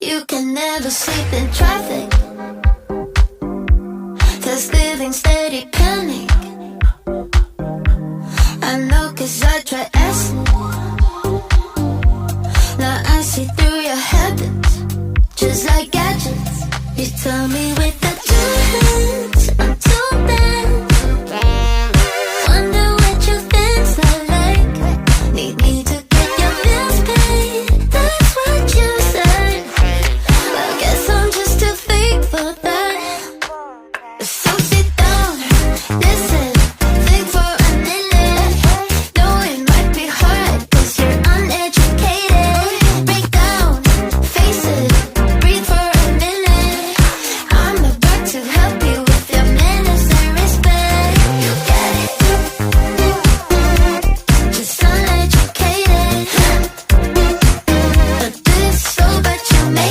You can never sleep in traffic. There's living steady panic. I know 'cause I try acid. Now I see through your habits, just like